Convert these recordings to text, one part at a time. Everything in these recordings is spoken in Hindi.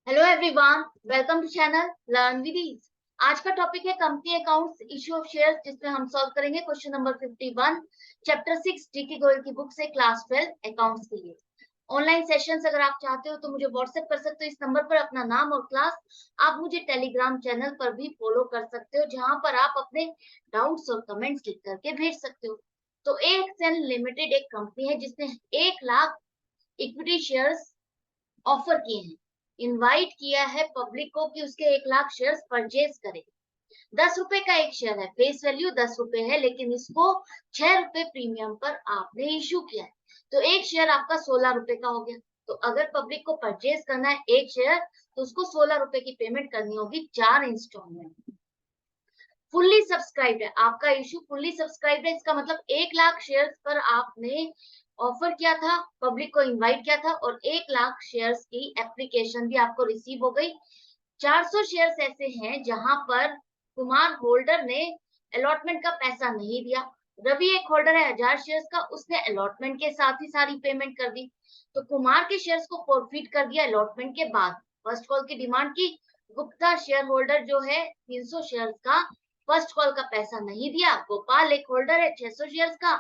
Hello everyone, welcome to channel learn with ease. आज का टॉपिक है company accounts, issue of shares, जिसमें हम सॉल्व करेंगे question number 51, chapter 6 DK Goyal की बुक से, क्लास 12 अकाउंट्स के लिए। ऑनलाइन सेशंस अगर आप चाहते हो तो मुझे व्हाट्सएप कर सकते हो इस नंबर पर अपना नाम और क्लास। आप मुझे टेलीग्राम चैनल पर भी फॉलो कर सकते हो, जहां पर आप अपने डाउट्स और कमेंट्स लिख करके भेज सकते हो। तो एक्सेल लिमिटेड एक कंपनी है जिसने 1 लाख इक्विटी शेयर्स ऑफर किए हैं, इनवाइट किया है पब्लिक को कि उसके 1 लाख शेयर्स परचेज करे। 10 रुपए का एक शेयर है, फेस वैल्यू 10 रुपए है, लेकिन इसको 6 रुपए प्रीमियम पर आपने इशू किया है, तो एक शेयर आपका 16 रुपए का हो गया। तो अगर पब्लिक को परचेज करना है एक शेयर, तो उसको 16 रुपए की पेमेंट करनी होगी 4 इंस्टॉलमेंट। फुल्ली सब्सक्राइब्ड है आपका इशू, फुल्ली सब्सक्राइब्ड है, इसका मतलब 1 लाख शेयर्स पर आपने ऑफर किया था, पब्लिक को इनवाइट किया था, और 1 लाख शेयर्स की एप्लीकेशन भी आपको रिसीव हो गई। 400 शेयर्स ऐसे हैं जहां पर कुमार होल्डर ने अलॉटमेंट का पैसा नहीं दिया। रवि एक होल्डर है 1000 शेयर्स का, उसने अलॉटमेंट के साथ ही सारी पेमेंट कर दी, तो कुमार के शेयर्स को फॉरफिट कर दिया अलॉटमेंट के बाद। फर्स्ट कॉल की डिमांड की। गुप्ता शेयर होल्डर जो है 300 शेयर्स का, फर्स्ट कॉल का पैसा नहीं दिया। गोपाल एक होल्डर है 600 शेयर्स का,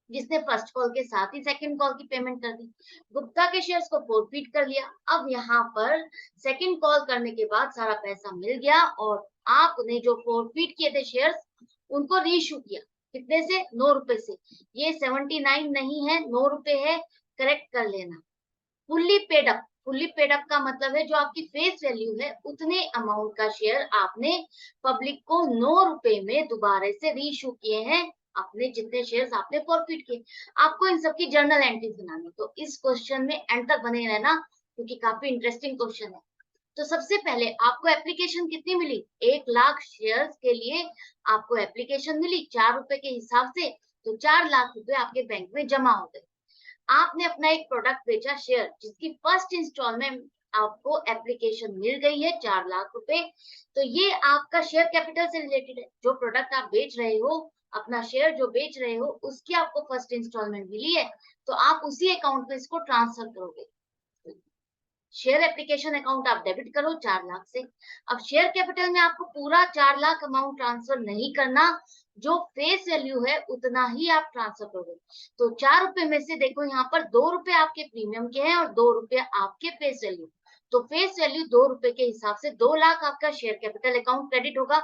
जिसने फर्स्ट कॉल के साथ ही सेकंड कॉल की पेमेंट कर दी। गुप्ता के शेयर्स को फोरफिट कर लिया। अब यहाँ पर सेकंड कॉल करने के बाद सारा पैसा मिल गया, और आपने जो फोरफिट किए थे शेयर्स, उनको रीइश्यू किया। कितने से? 9 रुपए से। ये 79 नहीं है, 9 रुपए है, करेक्ट कर लेना। Fully paid up, fully paid up का मतलब है जो आपकी फेस वैल्यू है उतने अमाउंट का शेयर आपने पब्लिक को 9 रुपए में दोबारा से रीइश्यू किए हैं, अपने जितने शेयर्स आपने फॉरफिट किए। आपको इन सबकी जर्नल एंट्रीज बनानी, तो इस क्वेश्चन में एंड तक बने रहना, क्योंकि काफी इंटरेस्टिंग क्वेश्चन है। तो सबसे पहले आपको एप्लीकेशन कितनी मिली? 1 लाख शेयर्स के लिए आपको एप्लीकेशन मिली 4 रुपए के हिसाब से, तो 4 लाख रुपए आपके बैंक में जमा हो गए। आपने अपना एक प्रोडक्ट बेचा शेयर, जिसकी फर्स्ट इंस्टॉलमेंट आपको एप्लीकेशन मिल गई है 4 लाख रुपए, तो ये आपका शेयर कैपिटल से रिलेटेड है। जो प्रोडक्ट आप बेच रहे हो, अपना शेयर जो बेच रहे हो, उसकी आपको फर्स्ट इंस्टॉलमेंट मिली है, तो आप उसी अकाउंट में इसको ट्रांसफर करोगे। शेयर एप्लीकेशन अकाउंट आप डेबिट करो 4 लाख से। अब शेयर कैपिटल में आपको पूरा 4 लाख अमाउंट ट्रांसफर नहीं करना, जो फेस वैल्यू है उतना ही आप ट्रांसफर करोगे। तो 4 रुपए में से देखो, यहाँ पर 2 रुपए आपके प्रीमियम के हैं और 2 रुपए आपके फेस वैल्यू। तो फेस वैल्यू 2 रुपए के हिसाब से 2 लाख आपका शेयर कैपिटल अकाउंट क्रेडिट होगा।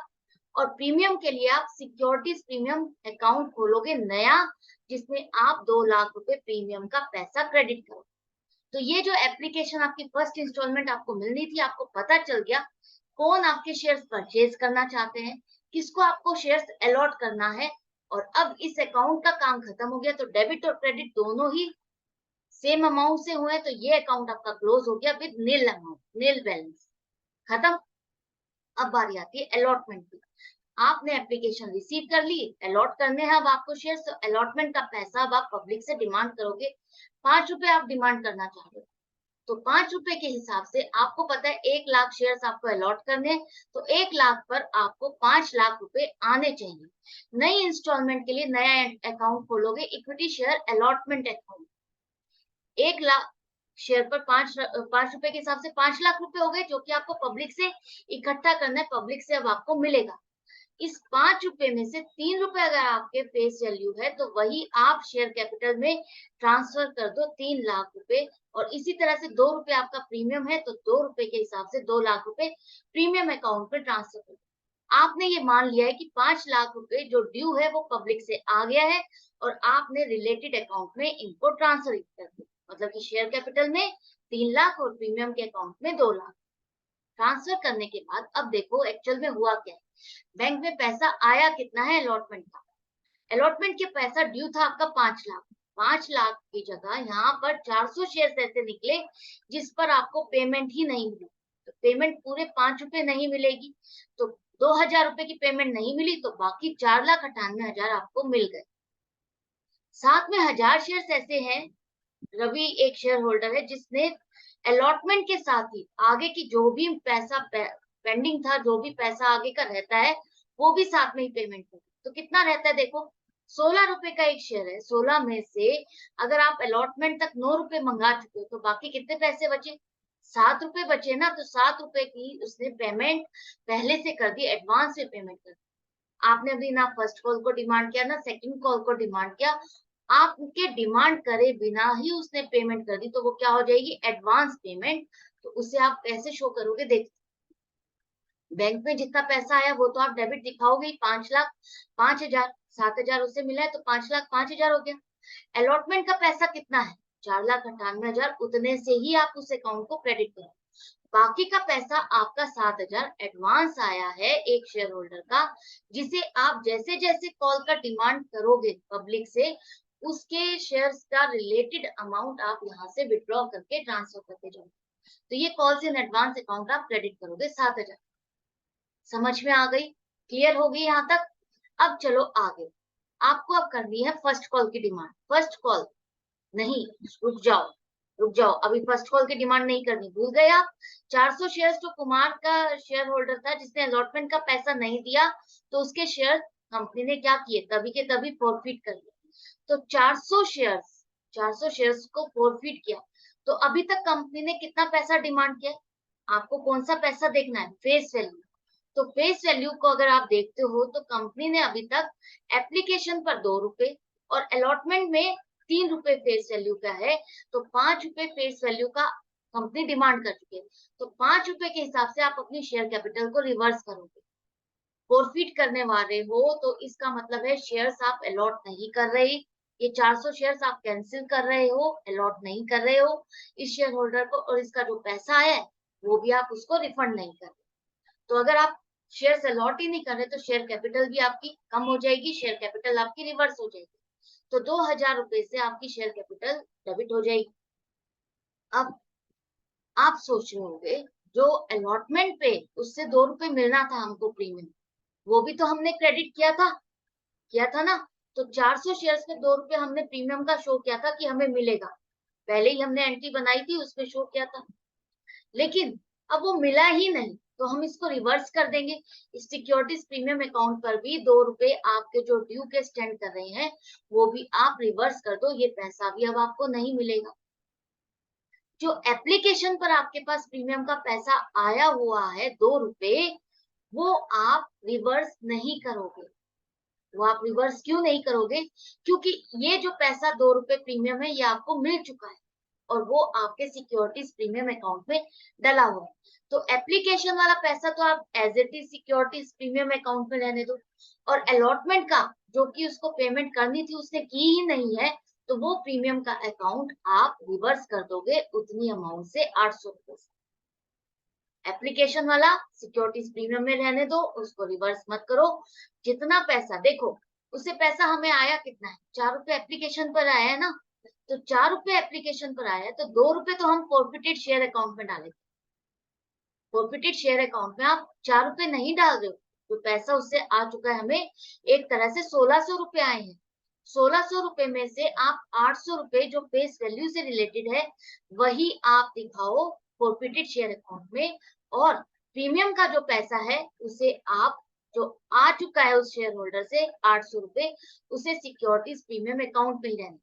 और प्रीमियम के लिए आप सिक्योरिटीज प्रीमियम अकाउंट खोलोगे नया, जिसमें आप 2 लाख रुपए प्रीमियम का पैसा क्रेडिट करो। तो ये जो एप्लीकेशन आपकी फर्स्ट इंस्टॉलमेंट आपको मिलनी थी, आपको पता चल गया कौन आपके शेयर्स परचेज करना चाहते हैं, किसको आपको शेयर्स अलॉट करना है। और अब इस अकाउंट का काम खत्म हो गया, तो डेबिट और क्रेडिट दोनों ही सेम अमाउंट से हुए, तो ये अकाउंट आपका क्लोज हो गया with nil amount, nil balance, खत्म। अब बारी आती है अलॉटमेंट की। आपने एप्लीकेशन रिसीव कर ली, अलॉट करने हैं अब आपको शेयर्स, तो अलॉटमेंट का पैसा अब आप पब्लिक से डिमांड करोगे। 5 रुपए आप डिमांड करना चाह रहे हो, तो 5 रुपए के हिसाब से आपको पता है 1 लाख शेयर्स आपको अलॉट करने हैं, तो 1 लाख पर आपको 5 लाख रुपए आने चाहिए। नई इंस्टॉलमेंट के लिए नया अकाउंट खोलोगे, equity share allotment account. 1 lakh share पर 5 रुपए के हिसाब से 5 लाख रुपए हो गए, जो कि आपको पब्लिक से इकट्ठा करना है, पब्लिक से अब आपको मिलेगा। इस 5 रुपए में से 3 रुपए अगर आपके फेस वैल्यू है, तो वही आप शेयर कैपिटल में ट्रांसफर कर दो 3 लाख रुपए। और इसी तरह से 2 रुपए आपका प्रीमियम है, तो 2 रुपए के हिसाब से 2 लाख रुपए प्रीमियम अकाउंट में ट्रांसफर कर दो। आपने ये मान लिया है कि 5 लाख रुपए जो ड्यू है वो पब्लिक से आ गया है, और आपने रिलेटेड अकाउंट में इनको ट्रांसफर कर दिया, मतलब कि शेयर कैपिटल में 3 लाख और प्रीमियम के अकाउंट में 2 लाख ट्रांसफर करने के बाद अब देखो एक्चुअल में हुआ क्या है। बैंक में पैसा आया कितना है अलॉटमेंट का? अलॉटमेंट के पैसा ड्यू था आपका 5 लाख। 5 लाख की जगह यहाँ पर 400 शेयर ऐसे निकले जिस पर आपको पेमेंट ही नहीं मिली, तो पेमेंट पूरे 5 रुपए नहीं मिलेगी, तो 2000 रुपए की पेमेंट नहीं मिली, तो बाकी 4,98,000 आपको मिल गए। साथ में 1000 शेयर ऐसे हैं, रवि एक शेयर होल्डर है जिसने अलॉटमेंट के साथ ही आगे की जो भी पैसा पेंडिंग था, जो भी पैसा आगे का रहता है, वो भी साथ में ही पेमेंट कर। तो कितना रहता है देखो, 16 रुपए का एक शेयर है, 16 में से अगर आप अलॉटमेंट तक 9 रुपए मंगा चुके हो, तो बाकी कितने पैसे बचे? 7 रुपए बचे ना, तो 7 रुपए की उसने पेमेंट पहले से कर दी, एडवांस में पेमेंट कर दी। आपने अभी ना फर्स्ट कॉल को डिमांड किया ना सेकंड कॉल को डिमांड किया, आपके डिमांड करे बिना ही उसने पेमेंट कर दी, तो वो क्या हो जाएगी, एडवांस पेमेंट। तो उसे आप कैसे शो करोगे, देख बैंक में जितना पैसा आया वो तो आप डेबिट दिखाओगे ही, 5 लाख 5,000, 7,000 उससे मिला है तो 5,05,000 हो गया। अलॉटमेंट का पैसा कितना है, 4,98,000, उतने से ही आप उस अकाउंट को क्रेडिट करो। बाकी का पैसा आपका 7,000 एडवांस आया है एक शेयर होल्डर का, जिसे आप जैसे जैसे कॉल का डिमांड करोगे पब्लिक से, उसके शेयर्स का रिलेटेड अमाउंट आप यहाँ से विड्रॉ करके ट्रांसफर करते जाओगे। तो ये कॉल्स इन एडवांस अकाउंट आप क्रेडिट करोगे 7,000। समझ में आ गई, क्लियर हो गई यहाँ तक। अब चलो आगे, आपको अब करनी है फर्स्ट कॉल की डिमांड। फर्स्ट कॉल नहीं, रुक जाओ रुक जाओ, अभी फर्स्ट कॉल की डिमांड नहीं करनी, भूल गए आप। 400 शेयर्स तो कुमार का शेयर होल्डर था जिसने अलॉटमेंट का पैसा नहीं दिया, तो उसके शेयर कंपनी ने क्या किए, तभी के तभी फॉरफिट कर दिए। तो 400 शेयर्स को फॉरफिट किया, तो अभी तक कंपनी ने कितना पैसा डिमांड किया, आपको कौन सा पैसा देखना है, फेस वैल्यू। तो फेस वैल्यू को अगर आप देखते हो तो कंपनी ने अभी तक एप्लीकेशन पर 2 रुपए और अलॉटमेंट में 3 रुपए फेस वैल्यू का है, तो 5 रुपए फेस वैल्यू का कंपनी डिमांड कर चुकी है। तो 5 रुपए के हिसाब से आप अपनी शेयर कैपिटल को रिवर्स करोगे। फॉरफिट करने वाले हो तो इसका मतलब है शेयर्स आप अलॉट नहीं कर रहे, ये 400 शेयर्स आप कैंसिल कर रहे हो, अलॉट नहीं कर रहे हो इस शेयर होल्डर को, और इसका जो पैसा है वो भी आप उसको रिफंड नहीं कर रहे। तो अगर आप शेयर अलॉट ही नहीं कर रहे तो शेयर कैपिटल भी आपकी कम हो जाएगी, शेयर कैपिटल आपकी रिवर्स हो जाएगी। तो 2,000 रुपए से आपकी शेयर कैपिटल डेबिट हो जाएगी। अब आप सोच रहे होंगे, जो अलॉटमेंट पे उससे 2 रुपए मिलना था हमको प्रीमियम, वो भी तो हमने क्रेडिट किया था ना। तो 400 शेयर्स पे 2 रुपए हमने प्रीमियम का शो किया था कि हमें मिलेगा, पहले ही हमने एंट्री बनाई थी उसमें शो किया था, लेकिन अब वो मिला ही नहीं, तो हम इसको रिवर्स कर देंगे। सिक्योरिटीज प्रीमियम अकाउंट पर भी 2 रुपए आपके जो ड्यू के स्टैंड कर रहे हैं वो भी आप रिवर्स कर दो, ये पैसा भी अब आपको नहीं मिलेगा। जो एप्लीकेशन पर आपके पास प्रीमियम का पैसा आया हुआ है 2 रुपए, वो आप रिवर्स नहीं करोगे। वो आप रिवर्स क्यों नहीं करोगे, क्योंकि ये जो पैसा 2 रुपए प्रीमियम है ये आपको मिल चुका है और वो आपके सिक्योरिटीज प्रीमियम अकाउंट में डला हुआ है। तो एप्लीकेशन वाला पैसा तो आप as it is securities premium account में रहने दो, और अलॉटमेंट का जो कि उसको पेमेंट करनी थी उसने की ही नहीं है, तो वो प्रीमियम का अकाउंट आप रिवर्स कर दोगे उतनी अमाउंट से, 800 रुपए से। एप्लीकेशन वाला सिक्योरिटीज प्रीमियम में रहने दो, उसको रिवर्स मत करो। जितना पैसा देखो, उससे पैसा हमें आया कितना है, 4 रुपए एप्लीकेशन पर आया है ना, तो 4 रुपए एप्लीकेशन पर आया है, तो 2 रुपए तो हम फॉरफिटेड शेयर अकाउंट में डालेंगे। फॉरफिटेड शेयर अकाउंट में आप 4 रुपए नहीं डाल रहे हो, तो पैसा उससे आ चुका है हमें, एक तरह से 1,600 रुपए आए हैं। 1,600 रुपए में से आप 800 रुपए जो फेस वैल्यू से रिलेटेड है वही आप दिखाओ फॉरफिटेड शेयर अकाउंट में, और प्रीमियम का जो पैसा है उसे आप, जो आ चुका है उस शेयर होल्डर से 800 रुपए, उसे सिक्योरिटीज प्रीमियम अकाउंट में ही रहने।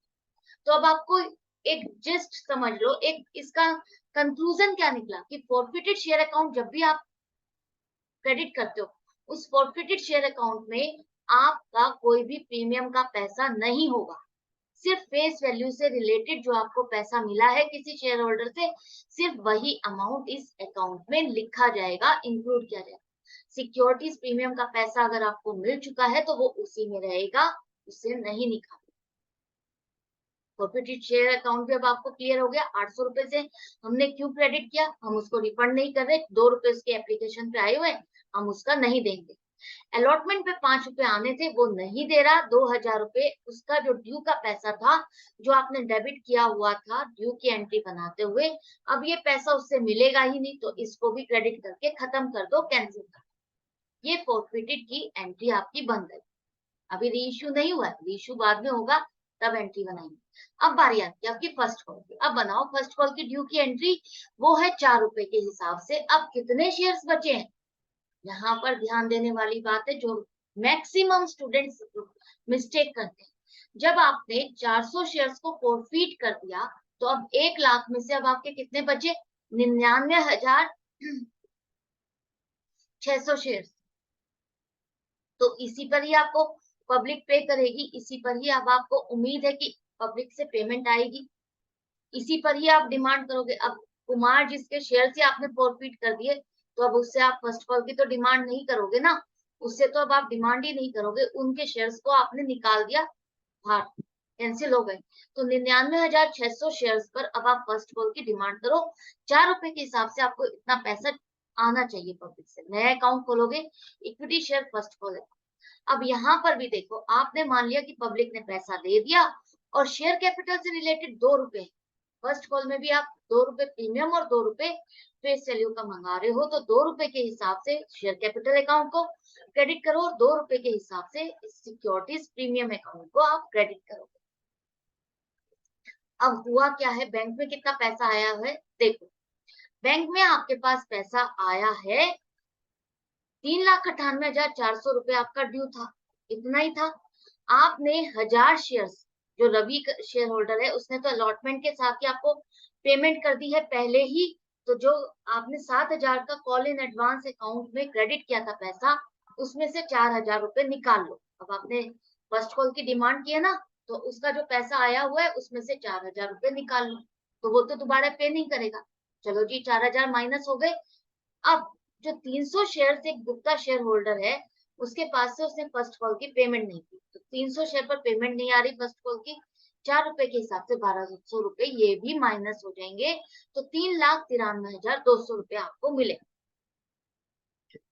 तो अब आपको एक जस्ट समझ लो, एक इसका कंक्लूजन क्या निकला कि फॉरफिटेड शेयर अकाउंट जब भी आप क्रेडिट करते हो, उस फॉरफिटेड शेयर अकाउंट में आपका कोई भी प्रीमियम का पैसा नहीं होगा, सिर्फ फेस वैल्यू से रिलेटेड जो आपको पैसा मिला है किसी शेयर होल्डर से, सिर्फ वही अमाउंट इस अकाउंट में लिखा जाएगा, इंक्लूड किया जाएगा। सिक्योरिटीज प्रीमियम का पैसा अगर आपको मिल चुका है तो वो उसी में रहेगा, उसे नहीं निकालेगा। फॉरफिटेड शेयर अकाउंट भी अब आपको क्लियर हो गया। 800 रुपए से हमने क्यों क्रेडिट किया, हम उसको रिफंड नहीं कर रहे, 2 रुपए उसके एप्लीकेशन पे आए हुए, हम उसका नहीं देंगे। अलॉटमेंट पे 5 रुपए आने थे वो नहीं दे रहा, 2,000 रुपए उसका जो ड्यू का पैसा था, जो आपने डेबिट किया हुआ था ड्यू की एंट्री बनाते हुए, अब ये पैसा उससे मिलेगा ही नहीं, तो इसको भी क्रेडिट करके खत्म कर दो, कैंसिल कर दो। ये फॉरफिटेड की एंट्री आपकी बंद है, अभी रीइश्यू नहीं हुआ है, रीइश्यू बाद में होगा तब एंट्री बनाएंगे। अब बारी आती है आपकी फर्स्ट कॉल की। अब बनाओ फर्स्ट कॉल की ड्यू की एंट्री, वो है 4 रुपए के हिसाब से। अब कितने शेयर्स बचे हैं, यहाँ पर ध्यान देने वाली बात है, जो मैक्सिमम स्टूडेंट्स मिस्टेक करते हैं। जब आपने 400 शेयर्स को फॉरफिट कर दिया, तो अब 1 लाख में से अब आपके कितने बचे, 99,600 शेयर। तो इसी पर ही आपको पब्लिक पे करेगी, इसी पर ही अब आपको उम्मीद है कि पब्लिक से पेमेंट आएगी, इसी पर ही आप डिमांड करोगे। अब कुमार जिसके शेयर से आपने फॉरफिट कर दिए, तो अब उससे आप फर्स्ट कॉल की तो डिमांड नहीं करोगे ना, उससे तो अब आप डिमांड ही नहीं करोगे, उनके शेयर्स को आपने निकाल दिया बाहर, कैंसिल हो गए। तो 99,600 शेयर्स पर अब आप फर्स्ट कॉल की डिमांड करो। 4 रुपए के हिसाब से आपको इतना पैसा आना चाहिए पब्लिक से। नया अकाउंट खोलोगे, इक्विटी शेयर फर्स्ट कॉल है। अब यहाँ पर भी देखो, आपने मान लिया कि पब्लिक ने पैसा दे दिया और शेयर कैपिटल से रिलेटेड 2 रुपए, फर्स्ट कॉल में भी आप 2 रुपए प्रीमियम और 2 रुपए फेस वैल्यू का मंगा रहे हो, तो 2 रुपए के हिसाब से शेयर कैपिटल अकाउंट को क्रेडिट करो और 2 रुपए के हिसाब से सिक्योरिटीज प्रीमियम अकाउंट को आप क्रेडिट करो। अब हुआ क्या है, बैंक में कितना पैसा आया है देखो, बैंक में आपके पास पैसा आया है 3,98,400 रुपए आपका ड्यू था, इतना ही था। आपने 1000 शेयर्स, जो रवि शेयर होल्डर है उसने तो अलॉटमेंट के साथ ही आपको पेमेंट कर दी है पहले ही, तो जो आपने 7,000 का कॉल इन एडवांस अकाउंट में क्रेडिट किया था पैसा, उसमें से 4,000 रुपए निकाल लो। अब आपने फर्स्ट कॉल की डिमांड की है ना, तो उसका जो पैसा आया हुआ है उसमें से 4,000 रुपए निकाल लो, तो वो तो दोबारा पे नहीं करेगा। चलो जी, 4,000 माइनस हो गए। अब जो 300 शेयर से एक गुप्ता शेयर होल्डर है, उसके पास से उसने फर्स्ट कॉल की पेमेंट नहीं की, तो 300 शेयर पर पेमेंट नहीं आ रही फर्स्ट कॉल की, 4 रुपए के हिसाब से 1,200 रुपए ये भी माइनस हो जाएंगे, तो 3,93,200 रुपए आपको मिले।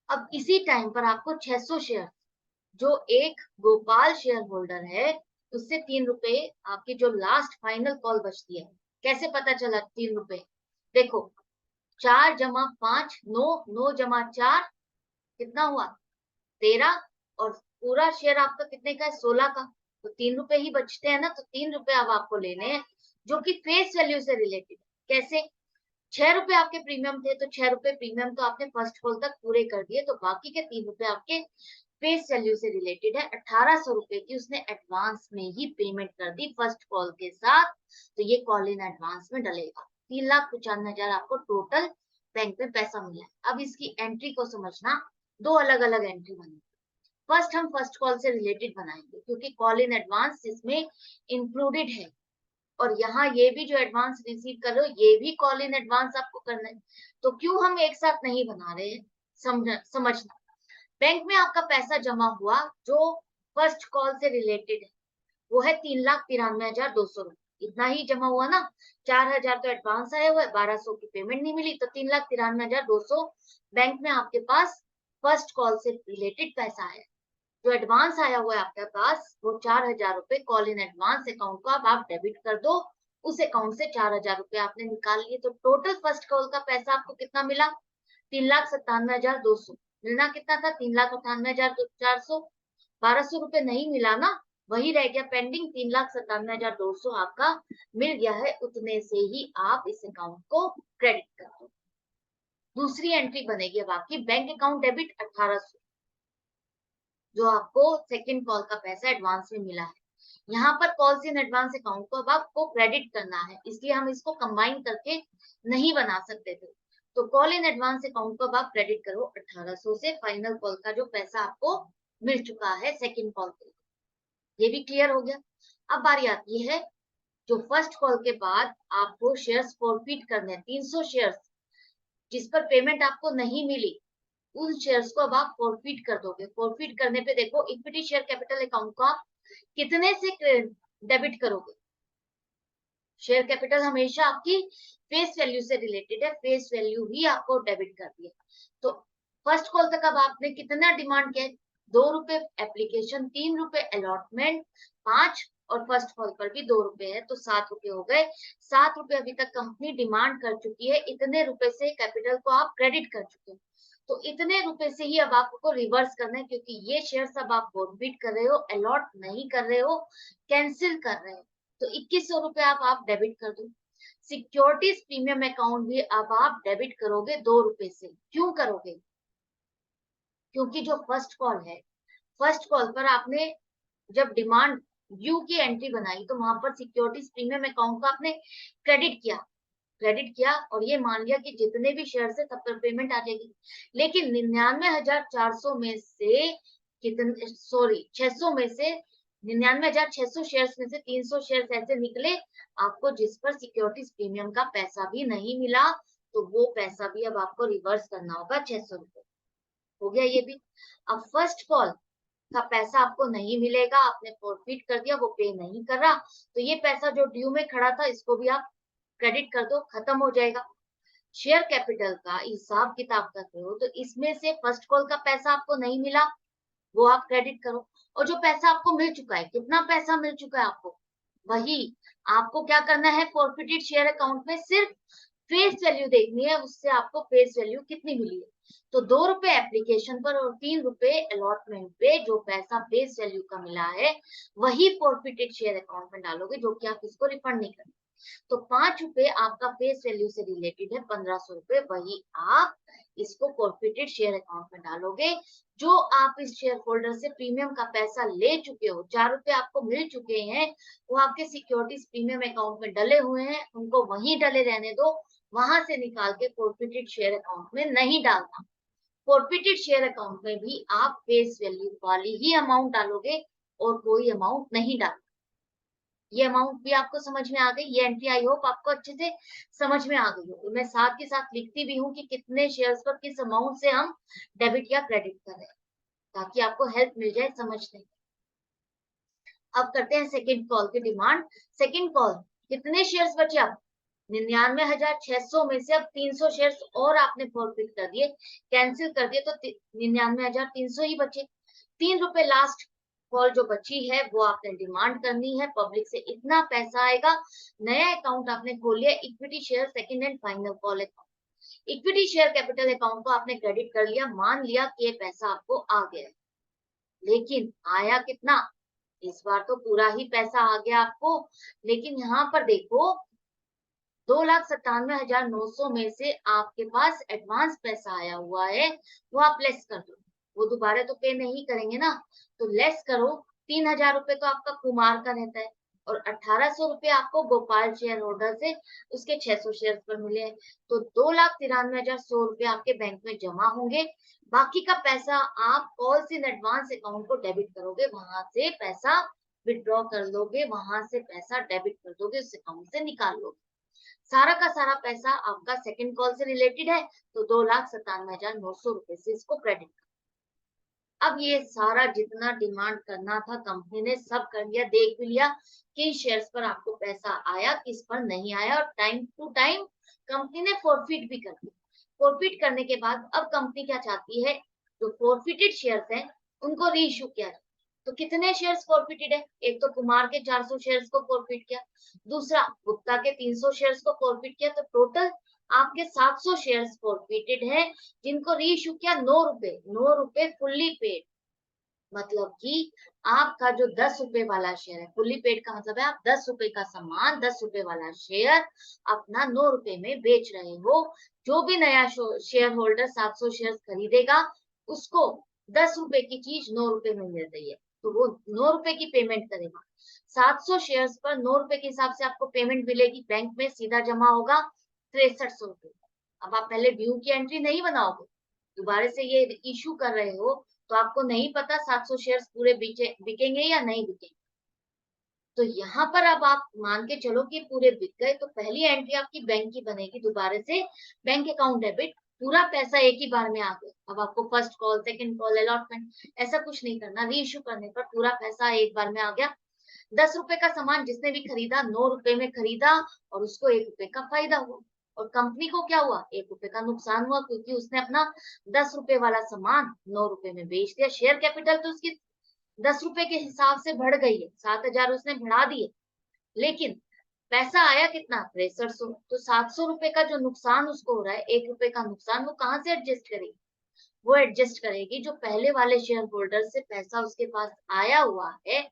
अब इसी टाइम पर आपको 600 शेयर, जो एक गोपाल शेयर होल्डर है, उससे 3 रुपए आपकी जो लास्ट फाइनल कॉल बचती है, कैसे पता चला 3 रुपए, देखो 4 जमा 5 9, 9 जमा 4 कितना हुआ 13, और पूरा शेयर आपका कितने का है 16 का, तो 3 रुपए ही बचते हैं ना, तो 3 रुपए अब आपको लेने हैं जो कि फेस वैल्यू से रिलेटेड है। कैसे, 6 रुपए आपके प्रीमियम थे, तो 6 रुपए प्रीमियम तो आपने फर्स्ट कॉल तक पूरे कर दिए, तो बाकी के 3 रुपए आपके फेस वैल्यू से रिलेटेड है। 1,800 रुपए की उसने एडवांस में ही पेमेंट कर दी फर्स्ट कॉल के साथ, तो ये कॉल इन एडवांस में डलेगा। 3,95,000 आपको टोटल बैंक में पैसा मिला है। अब इसकी एंट्री को समझना, 2 अलग अलग एंट्री बनी। फर्स्ट हम फर्स्ट कॉल से रिलेटेड बनाएंगे, क्योंकि कॉल इन एडवांस इसमें इंक्लूडेड है, और यहाँ ये भी जो एडवांस रिसीव कर रहे हो ये भी कॉल इन एडवांस आपको करना है, तो क्यों हम एक साथ नहीं बना रहे हैं, समझना। बैंक में आपका पैसा जमा हुआ जो फर्स्ट कॉल से रिलेटेड है, वो है 3,93,200 रुपए, इतना ही जमा हुआ ना। 4,000 तो एडवांस आया हुआ है, 1,200 की पेमेंट नहीं मिली, तो 3,93,200 बैंक में आपके पास फर्स्ट कॉल से रिलेटेड पैसा है। जो एडवांस आया हुआ है आपके पास, वो 4,000 रुपए कॉल इन एडवांस अकाउंट को अब आप डेबिट कर दो, उस अकाउंट से 4,000 रुपए आपने निकाल लिए, तो टोटल फर्स्ट कॉल का पैसा आपको कितना मिला 3,97,200। मिलना कितना था 3,98,400, 1,200 रुपए नहीं मिला ना, वही रह गया पेंडिंग, 3,97,200 आपका मिल गया है, उतने से ही आप इस अकाउंट को क्रेडिट कर दो। दूसरी एंट्री बनेगी अब आपकी बैंक अकाउंट डेबिट 1,800, जो आपको सेकंड कॉल का पैसा एडवांस में मिला है। यहाँ पर कॉल्स इन एडवांस अकाउंट को अब आपको क्रेडिट करना है, इसलिए हम इसको कंबाइन करके नहीं बना सकते थे, तो कॉल इन एडवांस अकाउंट को अब आप क्रेडिट करो 1,800 से फाइनल कॉल का जो पैसा आपको मिल चुका है सेकंड कॉल के लिए। ये भी क्लियर हो गया। अब बारी आती है जो फर्स्ट कॉल के बाद आपको शेयर्स फॉरफिट करने हैं, 300 शेयर्स जिस पर पेमेंट आपको नहीं मिली, उन शेयर्स को अब आप फॉरफिट कर दोगे। फॉरफिट करने पे देखो, इक्विटी शेयर कैपिटल अकाउंट को आप कितने से डेबिट करोगे। शेयर कैपिटल हमेशा आपकी फेस वैल्यू से रिलेटेड है, फेस वैल्यू ही आपको डेबिट कर दिया। तो फर्स्ट कॉल तक अब आपने कितना डिमांड किया, 2 रुपए एप्लीकेशन, 3 रुपए अलॉटमेंट, 5, और फर्स्ट कॉल पर भी 2 रुपए है, तो 7 रुपए हो गए। 7 रुपए अभी तक कंपनी डिमांड कर चुकी है, इतने रुपए से कैपिटल को आप क्रेडिट कर चुके हैं, तो इतने रुपए से ही अब आपको रिवर्स करना है, क्योंकि ये शेयर अब आप फॉरफिट कर रहे हो, अलॉट नहीं कर रहे हो, कैंसिल कर रहे हो, तो 2,100 रुपए आप डेबिट कर दो। सिक्योरिटीज प्रीमियम अकाउंट भी अब आप डेबिट करोगे 2 रुपए से। क्यों करोगे, क्योंकि जो फर्स्ट कॉल है, फर्स्ट कॉल पर आपने जब डिमांड ड्यू की एंट्री बनाई, तो वहां पर सिक्योरिटीज प्रीमियम अकाउंट को आपने क्रेडिट किया, क्रेडिट किया और ये मान लिया कि जितने भी शेयर है सब पर पेमेंट आ जाएगी, लेकिन 99,400 में से कितने, सॉरी 600 में से 99,600 शेयर्स में से 300 शेयर्स ऐसे निकले आपको जिस पर सिक्योरिटीज प्रीमियम का पैसा भी नहीं मिला, तो वो पैसा भी अब आपको रिवर्स करना होगा 600 रुपए। हो गया ये भी। अब फर्स्ट कॉल का पैसा आपको नहीं मिलेगा, आपने फॉरफिट कर दिया, वो पे नहीं कर रहा, तो ये पैसा जो ड्यू में खड़ा था इसको भी आप क्रेडिट कर दो, खत्म हो जाएगा। शेयर कैपिटल का हिसाब किताब कर रहे हो तो इसमें से फर्स्ट कॉल का पैसा आपको नहीं मिला, वो आप क्रेडिट करो, और जो पैसा आपको मिल चुका है, कितना पैसा मिल चुका है आपको, वही आपको क्या करना है, फॉरफिटेड शेयर अकाउंट में सिर्फ फेस वैल्यू देखनी है, उससे आपको फेस वैल्यू कितनी मिली है। तो 2 रुपए एप्लीकेशन पर और 3 रुपए अलॉटमेंट पे जो पैसा फेस वैल्यू का मिला है, वही फॉरफिटेड शेयर अकाउंट में डालोगे, जो कि आप इसको रिफंड नहीं करेंगे। तो 5 रुपए आपका फेस वैल्यू से रिलेटेड है, 1500 रुपए वही आप इसको फॉरफिटेड शेयर अकाउंट में डालोगे। जो आप इस शेयर होल्डर से प्रीमियम का पैसा ले चुके हो, 4 रुपए आपको मिल चुके हैं, वो आपके सिक्योरिटीज प्रीमियम अकाउंट में डले हुए हैं, उनको वहीं डले रहने दो, वहां से निकाल के फॉरफिटेड शेयर अकाउंट में नहीं डालना। फॉरफिटेड शेयर अकाउंट में भी आप फेस वैल्यू वाली ही अमाउंट डालोगे और कोई अमाउंट नहीं डालोगे। ये अमाउंट भी आपको समझ में आ गई, ये एंट्री आई होप आपको अच्छे से समझ में आ गई हो। मैं साथ के साथ लिखती भी हूँ कि कितने शेयर्स पर किस अमाउंट से हम डेबिट या क्रेडिट कर रहे हैं, ताकि आपको हेल्प मिल जाए समझने में। अब करते हैं सेकंड कॉल की डिमांड। सेकंड कॉल, कितने शेयर्स बचे अब, 99,600 में से अब 300 शेयर्स और आपने फॉरफिट कर दिए, कैंसिल कर दिए, तो 99,300 ही बचे। 3 रुपए लास्ट कॉल जो बची है वो आपने डिमांड करनी है, पब्लिक से इतना पैसा आएगा। नया अकाउंट आपने खोल लिया, equity share second and final call account. Equity share capital account को आपने क्रेडिट कर लिया, मान लिया कि ये पैसा आपको आ गया, लेकिन आया कितना, इस बार तो पूरा ही पैसा आ गया आपको, लेकिन यहाँ पर देखो 2,97,900 में से आपके पास एडवांस पैसा आया हुआ है, वो आप लेस कर दो, वो दोबारा तो पे नहीं करेंगे ना, तो लेस करो। 3,000 रुपए तो आपका कुमार का रहता है और 1,800 रुपए आपको गोपाल शेयर होल्डर से उसके 600 शेयर पर मिले हैं, तो 2,93,100 रुपए आपके बैंक में जमा होंगे। बाकी का पैसा आप कॉल्स इन एडवांस अकाउंट को डेबिट करोगे, वहां से पैसा विड्रॉ कर लोगे, वहां से पैसा डेबिट कर दोगे, उस अकाउंट से निकाल लोगे। सारा का सारा पैसा आपका सेकंड कॉल से रिलेटेड है, तो 2,97,900 रुपए से इसको क्रेडिट। अब ये सारा जितना डिमांड करना था कंपनी ने सब कर लिया, देख भी लिया किन शेयर्स पर आपको पैसा आया, किस पर नहीं आया, और टाइम टू टाइम कंपनी ने फॉरफिट भी कर दिया। फॉरफिट करने के बाद अब कंपनी क्या चाहती है, जो फॉरफिटेड शेयर्स हैं उनको रीइश्यू किया जाए। तो कितने शेयर्स फॉरफिटेड है, एक तो कुमार के 400 शेयर्स को फॉरफिट किया, दूसरा गुप्ता के 300 शेयर्स को फॉरफिट किया, तो टोटल आपके 700 शेयर्स फॉरफिटेड है, जिनको रीइश्यू किया 9 रुपए फुल्ली पेड। मतलब कि आपका जो 10 रुपए वाला शेयर है, फुल्ली पेड का मतलब है आप 10 रुपए का सामान, 10 रुपए वाला शेयर अपना 9 रुपए में बेच रहे हो। जो भी नया शेयर होल्डर 700 शेयर खरीदेगा, उसको 10 रुपए की चीज 9 रुपए में मिल रही है, तो वो 9 रुपए की पेमेंट करेगा। 700 शेयर्स पर 9 रुपए के हिसाब से आपको पेमेंट मिलेगी, बैंक में सीधा जमा होगा 6300 रुपए। अब आप पहले ड्यू की एंट्री नहीं बनाओगे, दोबारा से ये इशू कर रहे हो, तो आपको नहीं पता 700 शेयर्स पूरे बिकेंगे या नहीं बिकेंगे। तो यहाँ पर अब आप मान के चलो कि पूरे बिक गए, तो पहली एंट्री आपकी बैंक की बनेगी, दोबारा से बैंक अकाउंट डेबिट, पूरा पैसा एक ही बार में आ गया। अब आपको first call, second call, allotment ऐसा कुछ नहीं करना, री इश्यू करने पर पूरा पैसा एक बार में आ गया। 10 रुपए का सामान जिसने भी खरीदा 9 रुपए में खरीदा, और उसको 1 रुपए का फायदा हुआ, और कंपनी को क्या हुआ, 1 रुपए का नुकसान हुआ, क्योंकि उसने अपना 10 रुपए वाला सामान 9 रुपए में बेच दिया। शेयर कैपिटल तो उसकी 10 रुपए के हिसाब से बढ़ गई है, 7,000 उसने बढ़ा दिए, लेकिन पैसा आया कितना, 6300। तो 700 रुपए का जो नुकसान उसको हो रहा है, 1 रुपए का नुकसान, वो कहाँ से एडजस्ट करेगी, वो एडजस्ट करेगी जो पहले वाले शेयर होल्डर से पैसा उसके पास आया हुआ है,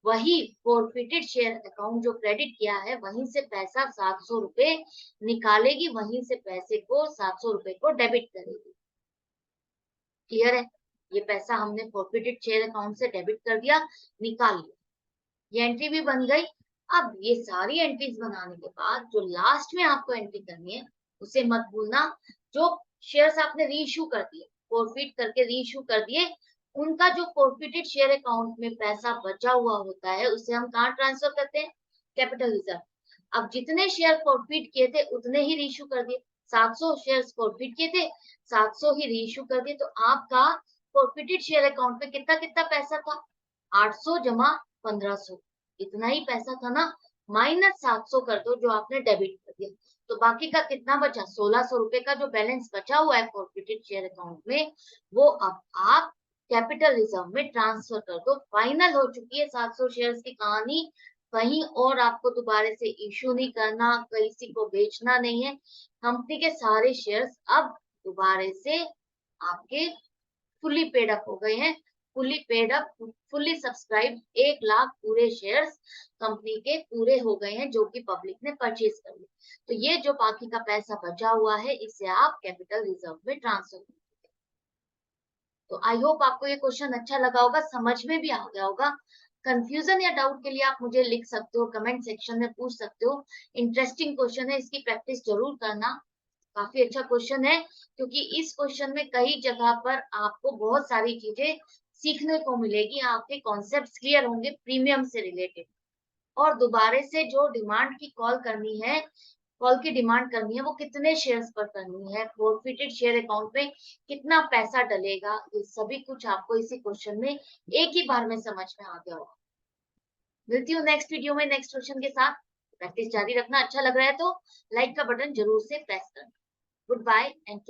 वही फॉरफिटेड शेयर अकाउंट जो क्रेडिट किया है, वहीं से पैसा 700 रुपए निकालेगी, वहीं से पैसे को 700 रुपए को डेबिट करेगी। क्लियर है, ये पैसा हमने फॉरफिटेड शेयर अकाउंट से डेबिट कर दिया, निकाल लिया, ये एंट्री भी बन गई। अब ये सारी एंट्रीज बनाने के बाद जो लास्ट में आपको एंट्री करनी है उसे मत भूलना। जो शेयर्स आपने रीइश्यू कर दिए, फॉरफिट करके रीइश्यू कर दिए, उनका जो फॉरफिटेड शेयर अकाउंट में पैसा बचा हुआ होता है उसे हम कहाँ ट्रांसफर करते हैं? Capital reserve. अब जितने शेयर फॉरफिट किए थे उतने ही रीइश्यू कर दिए। 700 शेयर्स फॉरफिट किए थे, 700 ही रीइश्यू कर दिए, तो आपका फॉरफिटेड शेयर अकाउंट में कितना कितना पैसा था? 800 जमा 1500, इतना ही पैसा था ना। माइनस 700 कर दो जो आपने डेबिट कर दिया, तो बाकी का कितना बचा? 1600 रुपए का जो बैलेंस बचा हुआ है फॉरफिटेड शेयर अकाउंट में, वो अब आप कैपिटल रिजर्व में ट्रांसफर कर दो। फाइनल हो चुकी है 700 शेयर्स की कहानी। कहीं और आपको दोबारा से इश्यू नहीं करना, किसी को बेचना नहीं है। कंपनी के सारे शेयर्स अब दोबारा से आपके फुली पेड अप हो गए हैं। Fully paid up, fully subscribe 1 lakh पूरे शेयर्स कंपनी के पूरे हो गए हैं जो कि पब्लिक ने परचेज कर लिए। तो ये जो बाकी का पैसा बचा हुआ है इसे आप कैपिटल रिजर्व में ट्रांसफर कर। तो आई होप आपको ये क्वेश्चन अच्छा लगा होगा, समझ में भी आ गया होगा। कंफ्यूजन या डाउट के लिए आप मुझे लिख सकते हो, कमेंट सेक्शन में पूछ सकते हो। इंटरेस्टिंग क्वेश्चन है, इसकी प्रैक्टिस जरूर करना। काफी अच्छा क्वेश्चन है क्योंकि इस क्वेश्चन में कई जगह पर आपको बहुत सारी चीजें सीखने को मिलेगी, आपके कॉन्सेप्ट्स क्लियर होंगे प्रीमियम से रिलेटेड। और दोबारा से जो डिमांड की कॉल करनी है, कॉल की डिमांड करनी है, वो कितने शेयर्स पर करनी है, फॉरफिटेड शेयर अकाउंट में कितना पैसा डलेगा, ये सभी कुछ आपको इसी क्वेश्चन में एक ही बार में समझ में आ गया होगा। मिलती हूँ नेक्स्ट वीडियो में नेक्स्ट क्वेश्चन के साथ। प्रैक्टिस जारी रखना। अच्छा लग रहा है तो लाइक का बटन जरूर से प्रेस करना। Good bye and